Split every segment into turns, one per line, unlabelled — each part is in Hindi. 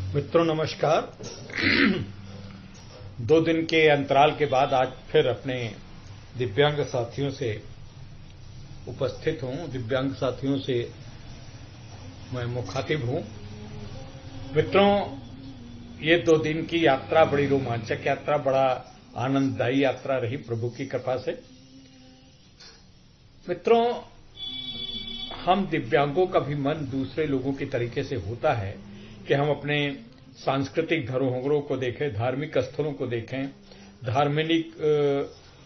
मित्रों नमस्कार। 2 दिन के अंतराल के बाद आज फिर अपने दिव्यांग साथियों से उपस्थित हूं। दिव्यांग साथियों से मैं मुखातिब हूं। मित्रों, ये 2 दिन की यात्रा बड़ी रोमांचक यात्रा, बड़ा आनंददायी यात्रा रही प्रभु की कृपा से। मित्रों, हम दिव्यांगों का भी मन दूसरे लोगों की तरीके से होता है कि हम अपने सांस्कृतिक धरोहरों को देखें, धार्मिक स्थलों को देखें,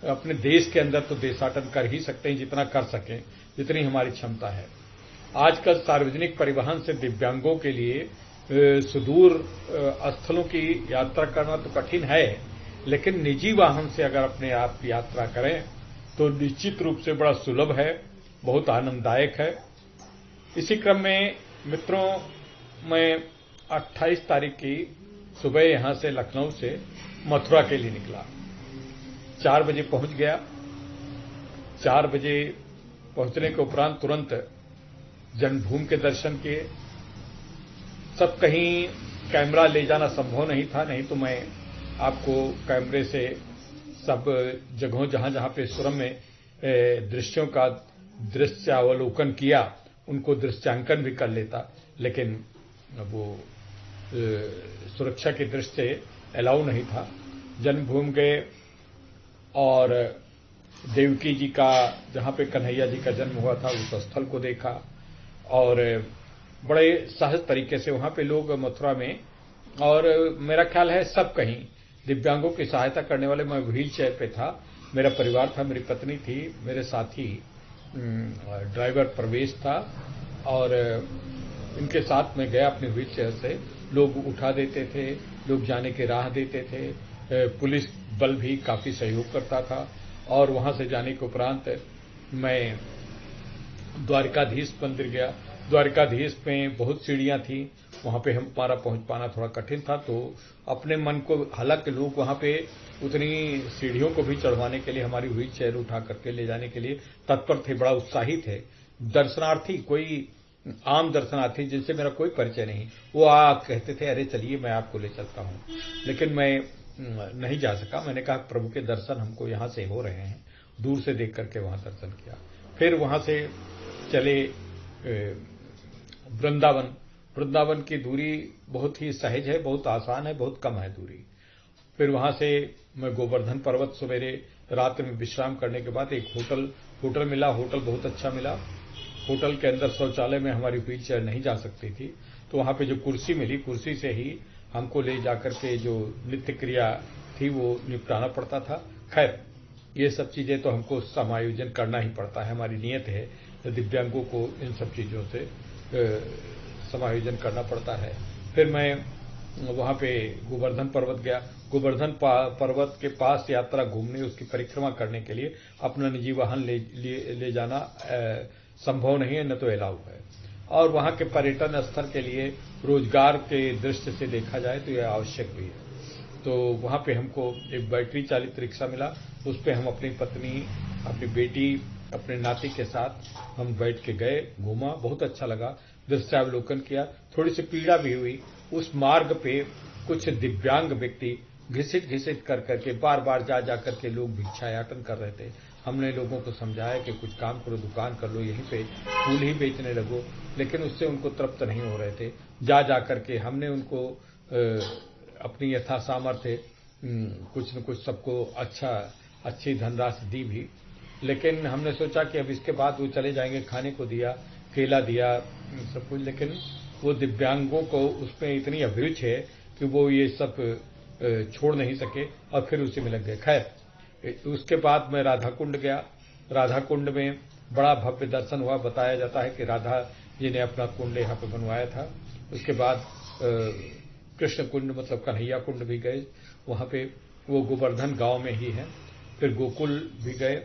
अपने देश के अंदर तो देशाटन कर ही सकते हैं जितना कर सकें, जितनी हमारी क्षमता है। आजकल सार्वजनिक परिवहन से दिव्यांगों के लिए सुदूर स्थलों की यात्रा करना तो कठिन है, लेकिन निजी वाहन से अगर अपने आप यात्रा करें तो निश्चित रूप से बड़ा सुलभ है, बहुत आनंददायक है। इसी क्रम में मित्रों, मैं 28 तारीख की सुबह यहां से लखनऊ से मथुरा के लिए निकला। 4 बजे पहुंच गया। 4 बजे पहुंचने के उपरांत तुरंत जन्मभूमि के दर्शन किए। सब कहीं कैमरा ले जाना संभव नहीं था, नहीं तो मैं आपको कैमरे से सब जगहों जहां पे सुरम्य दृश्यों का दृश्यावलोकन किया उनको दृश्यांकन भी कर लेता, लेकिन वो सुरक्षा की दृष्टि से अलाउ नहीं था। जन्मभूमि गए और देवकी जी का, जहां पे कन्हैया जी का जन्म हुआ था, उस स्थल को देखा और बड़े सहज तरीके से वहां पे लोग मथुरा में, और मेरा ख्याल है सब कहीं दिव्यांगों की सहायता करने वाले। मैं व्हील चेयर पे था, मेरा परिवार था, मेरी पत्नी थी, मेरे साथी ड्राइवर प्रवेश था और इनके साथ में गया अपने व्हील चेयर से। लोग उठा देते थे, लोग जाने की राह देते थे, पुलिस बल भी काफी सहयोग करता था। और वहां से जाने के उपरांत मैं द्वारिकाधीश मंदिर गया। द्वारिकाधीश में बहुत सीढ़ियां थी, वहां पे हमारा पहुंच पाना थोड़ा कठिन था, तो अपने मन को, हालांकि लोग वहां पे उतनी सीढ़ियों को भी चढ़वाने के लिए हमारी व्हील चेयर उठा करके ले जाने के लिए तत्पर थे, बड़ा उत्साहित थे। दर्शनार्थी, कोई आम दर्शनार्थी जिनसे मेरा कोई परिचय नहीं, वो कहते थे अरे चलिए मैं आपको ले चलता हूं, लेकिन मैं नहीं जा सका। मैंने कहा प्रभु के दर्शन हमको यहां से हो रहे हैं, दूर से देख करके वहां दर्शन किया। फिर वहां से चले वृंदावन। वृंदावन की दूरी बहुत ही सहज है, बहुत आसान है, बहुत कम है दूरी। फिर वहां से मैं गोवर्धन पर्वत, सवेरे रात में विश्राम करने के बाद एक होटल मिला। होटल बहुत अच्छा मिला। होटल के अंदर शौचालय में हमारी व्हील चेयर नहीं जा सकती थी, तो वहां पे जो कुर्सी मिली, कुर्सी से ही हमको ले जाकर के जो नित्य क्रिया थी वो निपटाना पड़ता था। खैर, ये सब चीजें तो हमको समायोजन करना ही पड़ता है, हमारी नियत है, दिव्यांगों को इन सब चीजों से समायोजन करना पड़ता है। फिर मैं वहां पे गोवर्धन पर्वत गया। गोवर्धन पर्वत के पास यात्रा घूमने, उसकी परिक्रमा करने के लिए अपना निजी वाहन ले जाना संभव नहीं है, न तो अलाउ है। और वहां के पर्यटन स्थल के लिए रोजगार के दृष्टि से देखा जाए तो यह आवश्यक भी है। तो वहां पे हमको एक बैटरी चालित रिक्शा मिला, उस पे हम अपनी पत्नी, अपनी बेटी, अपने नाती के साथ हम बैठ के गए, घूमा, बहुत अच्छा लगा, दृश्यावलोकन किया। थोड़ी सी पीड़ा भी हुई। उस मार्ग पे कुछ दिव्यांग व्यक्ति घिसिट कर करके बार बार जा करके लोग भिक्षायाटन कर रहे थे। हमने लोगों को समझाया कि कुछ काम करो, दुकान कर लो, यहीं पे फूल ही बेचने लगो, लेकिन उससे उनको तृप्त नहीं हो रहे थे। जा करके हमने उनको अपनी यथा सामर्थ्य कुछ न कुछ सबको अच्छी धनराशि दी भी, लेकिन हमने सोचा कि अब इसके बाद वो चले जाएंगे। खाने को दिया, केला दिया, सब कुछ, लेकिन वो दिव्यांगों को उसमें इतनी अभिरुचि है कि वो ये सब छोड़ नहीं सके और फिर उसी में लग गए। खैर, उसके बाद मैं राधा कुंड गया। राधा कुंड में बड़ा भव्य दर्शन हुआ। बताया जाता है कि राधा जी ने अपना कुंड यहाँ पे बनवाया था। उसके बाद कृष्ण कुंड, मतलब कन्हैया कुंड भी गए, वहां पे वो गोवर्धन गांव में ही है। फिर गोकुल भी गए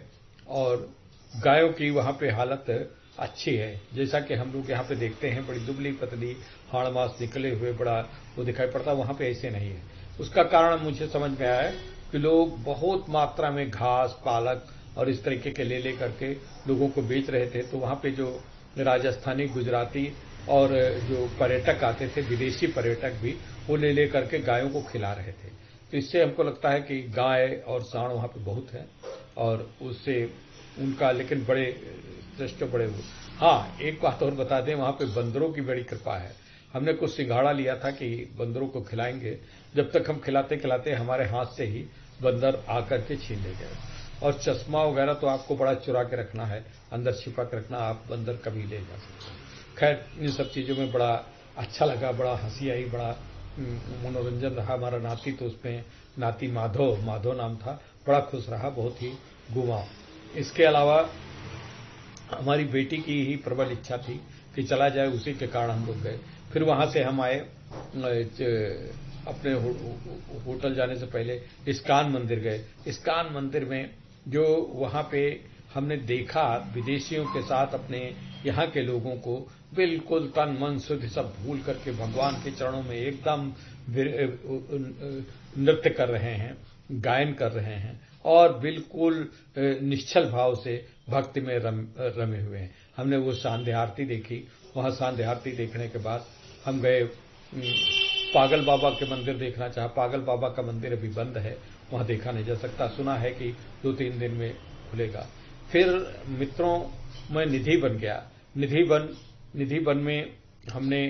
और गायों की वहां पे हालत अच्छी है, जैसा कि हम लोग यहाँ पे देखते हैं, बड़ी दुबली पतली हाड़ मास निकले हुए बड़ा वो दिखाई पड़ता, वहां पे ऐसे नहीं है। उसका कारण मुझे समझ में आया है कि लोग बहुत मात्रा में घास, पालक और इस तरीके के ले करके लोगों को बेच रहे थे। तो वहां पे जो राजस्थानी, गुजराती और जो पर्यटक आते थे, विदेशी पर्यटक भी, वो ले ले करके गायों को खिला रहे थे। तो इससे हमको लगता है कि गाय और सांड वहाँ पे बहुत है और उससे उनका लेकिन बड़े श्रेष्ठ बड़े वो। हाँ, एक बात और बता दें, वहाँ पे बंदरों की बड़ी कृपा है। हमने कुछ सिंघाड़ा लिया था कि बंदरों को खिलाएंगे, जब तक हम खिलाते खिलाते हमारे हाथ से ही बंदर आकर के छीन ले गए। और चश्मा वगैरह तो आपको बड़ा चुरा के रखना है, अंदर छिपा के रखना, आप बंदर कभी ले जा सकते हैं। खैर, इन सब चीज़ों में बड़ा अच्छा लगा, बड़ा हंसी आई, बड़ा मनोरंजन रहा। हमारा नाती तो उसमें नाती माधव नाम था, बड़ा खुश रहा, बहुत ही घुमा। इसके अलावा हमारी बेटी की ही प्रबल इच्छा थी कि चला जाए, उसी के कारण हम लोग गए। फिर वहां से हम आए, अपने होटल जाने से पहले इस्कान मंदिर गए। इस्कान मंदिर में जो वहां पे हमने देखा, विदेशियों के साथ अपने यहाँ के लोगों को बिल्कुल तन मन शुद्ध सब भूल करके भगवान के चरणों में एकदम नृत्य कर रहे हैं, गायन कर रहे हैं और बिल्कुल निश्चल भाव से भक्ति में रमे हुए हैं। हमने वो सांध्य आरती देखी। वहां सांध्य आरती देखने के बाद हम गए पागल बाबा के मंदिर देखना चाहा। पागल बाबा का मंदिर अभी बंद है, वहां देखा नहीं जा सकता। सुना है कि 2-3 दिन में खुलेगा। फिर मित्रों, मैं निधि बन गया। निधि वन में हमने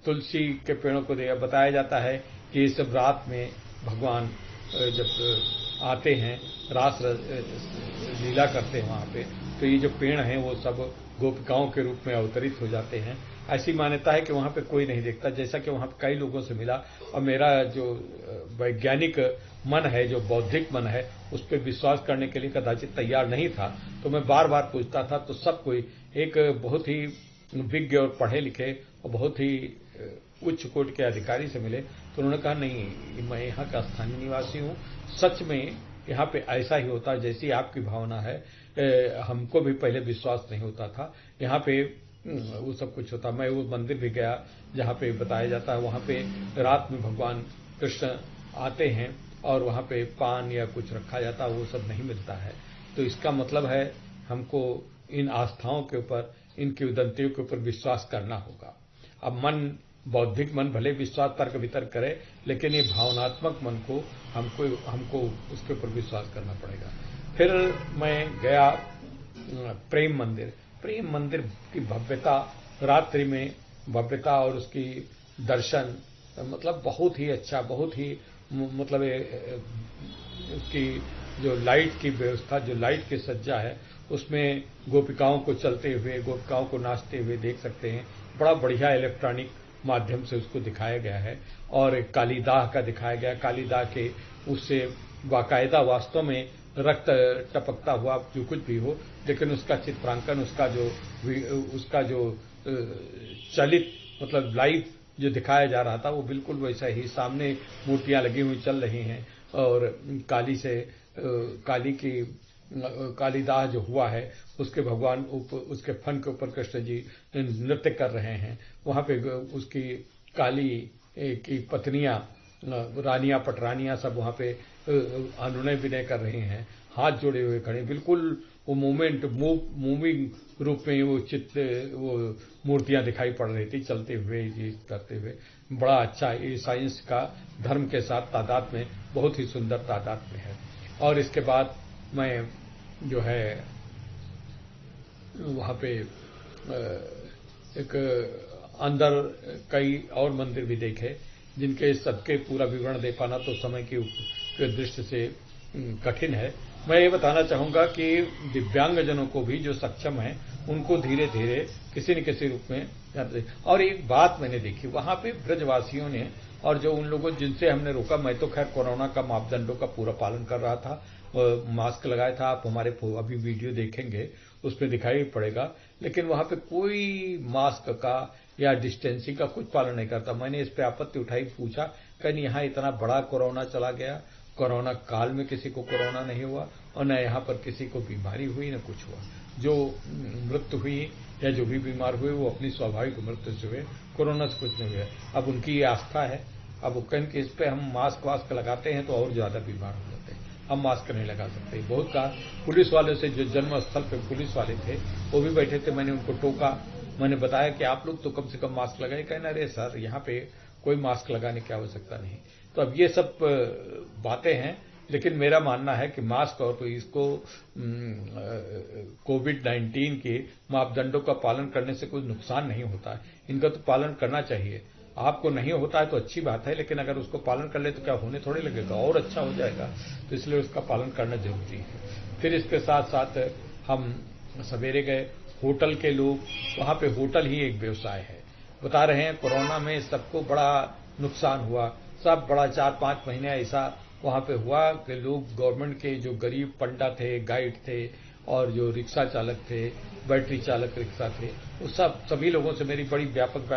तुलसी के पेड़ों को देखा। बताया जाता है कि इस रात में भगवान जब आते हैं, रास लीला करते हैं वहां पे, तो ये जो पेड़ हैं वो सब गोपिकाओं के रूप में अवतरित हो जाते हैं। ऐसी मान्यता है कि वहां पे कोई नहीं देखता। जैसा कि वहां पे कई लोगों से मिला और मेरा जो वैज्ञानिक मन है, जो बौद्धिक मन है, उस पर विश्वास करने के लिए कदाचित तैयार नहीं था, तो मैं बार बार पूछता था। तो सब कोई एक बहुत ही विज्ञ और पढ़े लिखे और बहुत ही उच्च कोटि के अधिकारी से मिले, तो उन्होंने कहा नहीं, मैं यहाँ का स्थानीय निवासी हूँ, सच में यहाँ पे ऐसा ही होता है जैसी आपकी भावना है। हमको भी पहले विश्वास नहीं होता था, यहाँ पे वो सब कुछ होता। मैं वो मंदिर भी गया जहाँ पे बताया जाता है, वहाँ पे रात में भगवान कृष्ण आते हैं और वहाँ पे पान या कुछ रखा जाता, वो सब नहीं मिलता है। तो इसका मतलब है हमको इन आस्थाओं के ऊपर, इन किंवदंतियों के ऊपर विश्वास करना होगा। अब मन, बौद्धिक मन भले विश्वास तर्क वितर्क करे, लेकिन ये भावनात्मक मन को हमको उसके ऊपर विश्वास करना पड़ेगा। फिर मैं गया प्रेम मंदिर की भव्यता, रात्रि में भव्यता और उसकी दर्शन, मतलब बहुत ही अच्छा, बहुत ही मतलब उसकी जो लाइट की व्यवस्था, जो लाइट की सज्जा है, उसमें गोपिकाओं को चलते हुए, गोपिकाओं को नाचते हुए देख सकते हैं। बड़ा बढ़िया इलेक्ट्रॉनिक माध्यम से उसको दिखाया गया है। और कालीदाह का दिखाया गया, कालीदाह के उससे बाकायदा वास्तव में रक्त टपकता हुआ जो कुछ भी हो, लेकिन उसका चित्रांकन, उसका जो चलित मतलब लाइव जो दिखाया जा रहा था, वो बिल्कुल वैसा ही। सामने मूर्तियां लगी हुई चल रही हैं और कालीदाह जो हुआ है, उसके भगवान उसके फन के ऊपर कृष्ण जी नृत्य कर रहे हैं। वहां पे उसकी काली की पत्नियां, रानियां, पटरानियां सब वहां पे अनुनय विनय कर रही हैं, हाथ जोड़े हुए खड़े, बिल्कुल वो मूविंग रूप में वो मूर्तियां दिखाई पड़ रही थी, चलते हुए, करते हुए। बड़ा अच्छा, ये साइंस का धर्म के साथ तादाद में बहुत ही सुंदर तादाद में है। और इसके बाद मैं जो है वहां पे एक अंदर कई और मंदिर भी देखे, जिनके सबके पूरा विवरण दे पाना तो समय की दृष्टि से कठिन है। मैं ये बताना चाहूंगा कि दिव्यांगजनों को भी जो सक्षम है, उनको धीरे धीरे किसी न किसी रूप में। और एक बात मैंने देखी वहां पे ब्रजवासियों ने, और जो उन लोगों जिनसे हमने रोका, मैं तो खैर कोरोना का मापदंडों का पूरा पालन कर रहा था, मास्क लगाया था। आप हमारे अभी वीडियो देखेंगे, उसमें दिखाई पड़ेगा, लेकिन वहां पे कोई मास्क का या डिस्टेंसिंग का कुछ पालन नहीं करता। मैंने इस पे आपत्ति उठाई, पूछा, कहीं यहाँ इतना बड़ा कोरोना चला गया, कोरोना काल में किसी को कोरोना नहीं हुआ और न यहाँ पर किसी को बीमारी हुई, न कुछ हुआ। जो मृत्यु हुई या जो भी बीमार हुए, वो अपनी स्वाभाविक मृत्यु से हुए, कोरोना से कुछ नहीं हुआ। अब उनकी ये आस्था है। अब वो कहें कि इस पे हम मास्क लगाते हैं तो और ज्यादा बीमार हो जाते हैं, हम मास्क नहीं लगा सकते। बहुत कहा, पुलिस वाले से, जो जन्म स्थल पे पुलिस वाले थे, वो भी बैठे थे, मैंने उनको टोका, मैंने बताया कि आप लोग तो कम से कम मास्क लगाए। कहना अरे सर यहाँ पे कोई मास्क लगाने की आवश्यकता नहीं। तो अब ये सब बातें हैं, लेकिन मेरा मानना है कि मास्क और इसको कोविड-19 के मापदंडों का पालन करने से कोई नुकसान नहीं होता है। इनका तो पालन करना चाहिए। आपको नहीं होता है तो अच्छी बात है, लेकिन अगर उसको पालन कर ले तो क्या होने थोड़े लगेगा, और अच्छा हो जाएगा। तो इसलिए उसका पालन करना जरूरी है। फिर इसके साथ साथ हम सवेरे गए, होटल के लोग, वहां पे होटल ही एक व्यवसाय है। बता रहे हैं कोरोना में सबको बड़ा नुकसान हुआ, सब बड़ा 4-5 महीने ऐसा वहां पे हुआ कि लोग गवर्नमेंट के जो गरीब पंडा थे, गाइड थे और जो रिक्शा चालक थे, बैटरी चालक रिक्शा थे, वो सभी लोगों से मेरी बड़ी व्यापक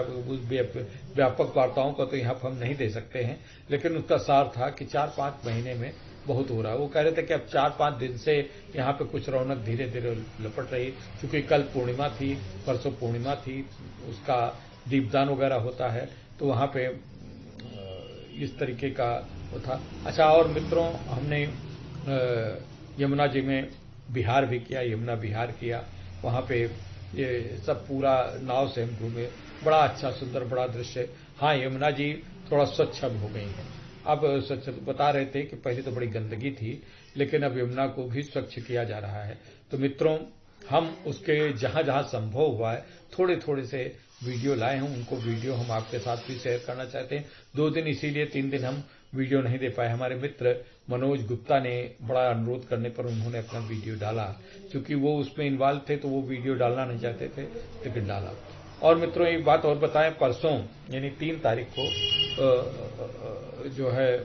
वार्ताओं का तो यहाँ पर हम नहीं दे सकते हैं, लेकिन उसका सार था कि 4-5 महीने में बहुत हो रहा है। वो कह रहे थे कि अब 4-5 दिन से यहाँ पे कुछ रौनक धीरे धीरे लपट रही, क्योंकि कल पूर्णिमा थी, परसों पूर्णिमा थी, उसका दीपदान वगैरह होता है, तो वहां पे इस तरीके का वो था। अच्छा, और मित्रों, हमने यमुना जी में विहार भी किया, यमुना विहार किया। वहां पे ये सब पूरा नाव से हम घूमे, बड़ा अच्छा सुंदर बड़ा दृश्य। हाँ, यमुना जी थोड़ा स्वच्छ अब हो गई है। अब स्वच्छ बता रहे थे कि पहले तो बड़ी गंदगी थी, लेकिन अब यमुना को भी स्वच्छ किया जा रहा है। तो मित्रों, हम उसके जहां जहां संभव हुआ है थोड़े थोड़े से वीडियो लाए हैं, उनको वीडियो हम आपके साथ भी शेयर करना चाहते हैं। 2 दिन इसीलिए, 3 दिन हम वीडियो नहीं दे पाए। हमारे मित्र मनोज गुप्ता ने बड़ा अनुरोध करने पर उन्होंने अपना वीडियो डाला, क्योंकि वो उसमें इन्वॉल्व थे तो वो वीडियो डालना नहीं चाहते थे, लेकिन डाला। और मित्रों, एक बात और बताएं, परसों यानी 3 तारीख को जो है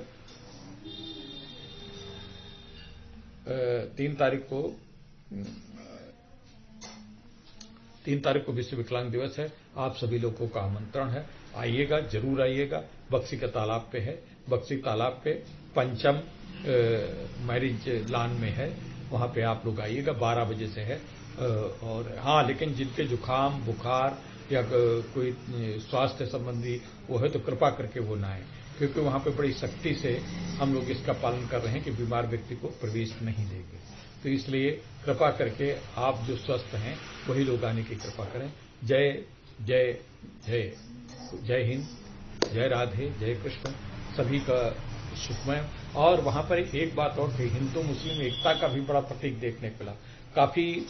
3 तारीख को विश्व विकलांग दिवस है। आप सभी लोगों का आमंत्रण है, आइएगा, जरूर आइएगा। बक्सी का तालाब पे है, बक्सी तालाब पे पंचम मैरिज लॉन में है, वहां पे आप लोग आइएगा, 12 बजे से है। और हाँ, लेकिन जिनके जुकाम बुखार या कोई स्वास्थ्य संबंधी वो है तो कृपा करके वो ना आए, क्योंकि वहां पे बड़ी सख्ती से हम लोग इसका पालन कर रहे हैं कि बीमार व्यक्ति को प्रवेश नहीं देंगे। तो इसलिए कृपा करके आप जो स्वस्थ हैं वही लोग आने की कृपा करें। जय जय जय जय हिंद, जय राधे, जय कृष्ण, सभी का सुखमय। और वहां पर एक बात और थी, हिंदू मुस्लिम एकता का भी बड़ा प्रतीक देखने को मिला। काफी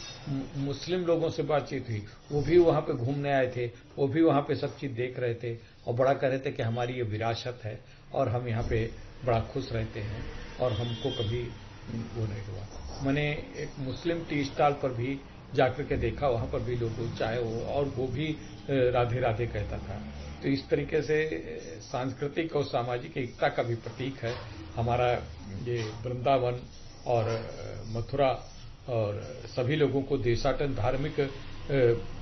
मुस्लिम लोगों से बातचीत हुई, वो भी वहां पे घूमने आए थे, वो भी वहां पे सब चीज देख रहे थे और बड़ा कह रहे थे कि हमारी ये विरासत है और हम यहाँ पे बड़ा खुश रहते हैं और हमको कभी वो नहीं हुआ। मैंने एक मुस्लिम टी स्टॉल पर भी जाकर के देखा, वहां पर भी लोग चाहे और वो भी राधे राधे कहता था। तो इस तरीके से सांस्कृतिक और सामाजिक एकता का भी प्रतीक है हमारा ये वृंदावन और मथुरा। और सभी लोगों को देशाटन धार्मिक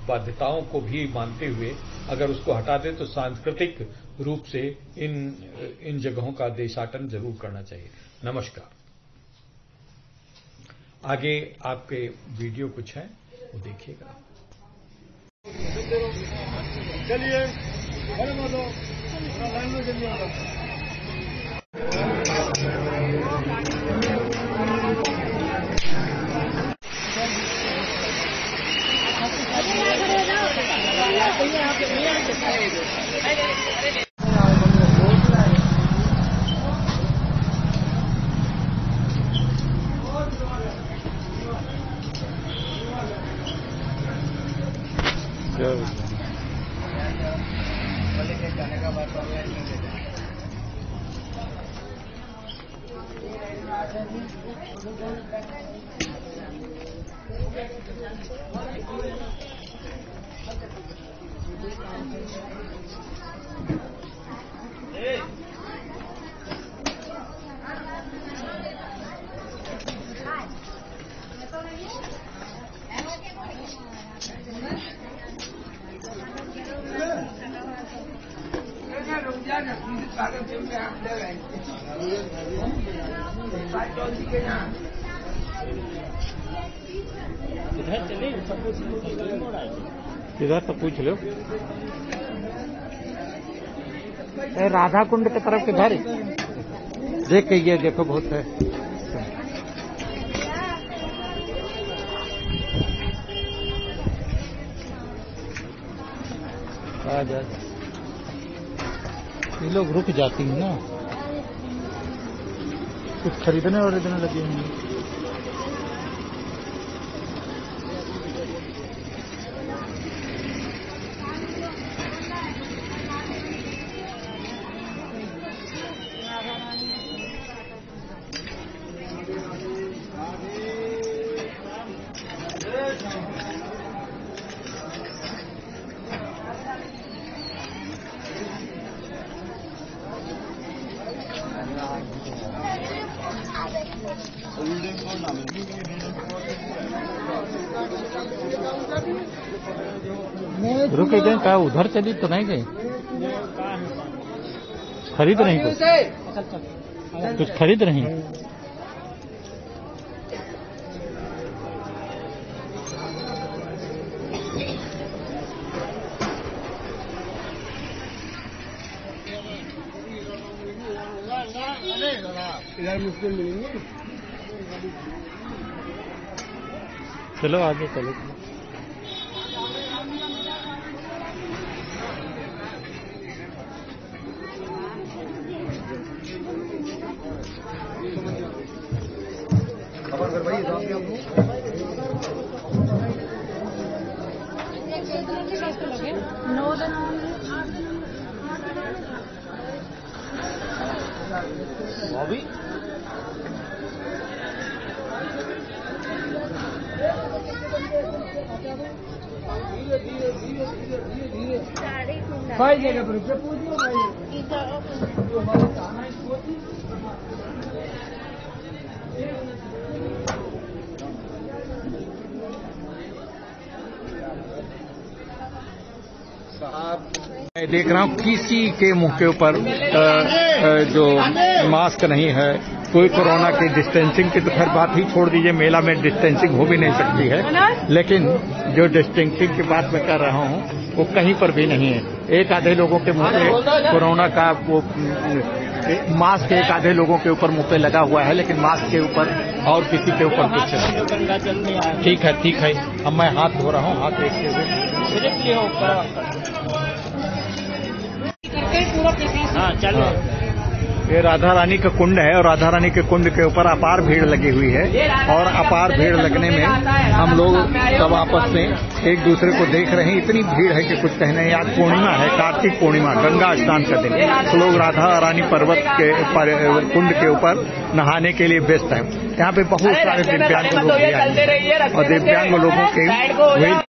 बाध्यताओं को भी मानते हुए अगर उसको हटा दें तो सांस्कृतिक रूप से इन जगहों का देशाटन जरूर करना चाहिए। नमस्कार। आगे आपके वीडियो कुछ है वो देखिएगा।
चलिए
इधर तो पूछ लो।
राधा कुंड की तरफ किधर देख के ये देखो बहुत है। आ जा, ये लोग रुक जाती हैं ना, कुछ खरीदने और इतने लगे हैं। रुके गए, कहा उधर चली तो नहीं गई, खरीद रही कुछ खरीद रही।
इधर मुश्किल मिलेंगे।
चलो आगे चलो।
अभी भाई जगह पर पूछो
मैं देख रहा हूँ किसी के मुंह के ऊपर जो मास्क नहीं है, कोई कोरोना की डिस्टेंसिंग की तो खैर बात ही छोड़ दीजिए, मेला में डिस्टेंसिंग हो भी नहीं सकती है, लेकिन जो डिस्टेंसिंग की बात मैं कर रहा हूँ वो कहीं पर भी नहीं है। एक आधे लोगों के मुंह पे कोरोना का वो मास्क एक आधे लोगों के ऊपर मुंह पे लगा हुआ है, लेकिन मास्क के ऊपर और किसी के ऊपर कुछ नहीं। ठीक है, अब मैं हाथ धो रहा हूँ, हाथ देखते हुए।
हाँ चलो।
ये राधा रानी का कुंड है और राधा रानी के कुंड के ऊपर अपार भीड़ लगी हुई है, और अपार भीड़ लगने में हम लोग सब आपस में एक दूसरे को देख रहे हैं। इतनी भीड़ है कि कुछ कहने। आज पूर्णिमा है, कार्तिक पूर्णिमा, गंगा स्नान का दिन, तो लोग राधा रानी पर्वत के कुंड के ऊपर नहाने के लिए व्यस्त हैं। यहाँ पे बहुत सारे दिव्यांग लोग भी आए हैं और दिव्यांग लोगों के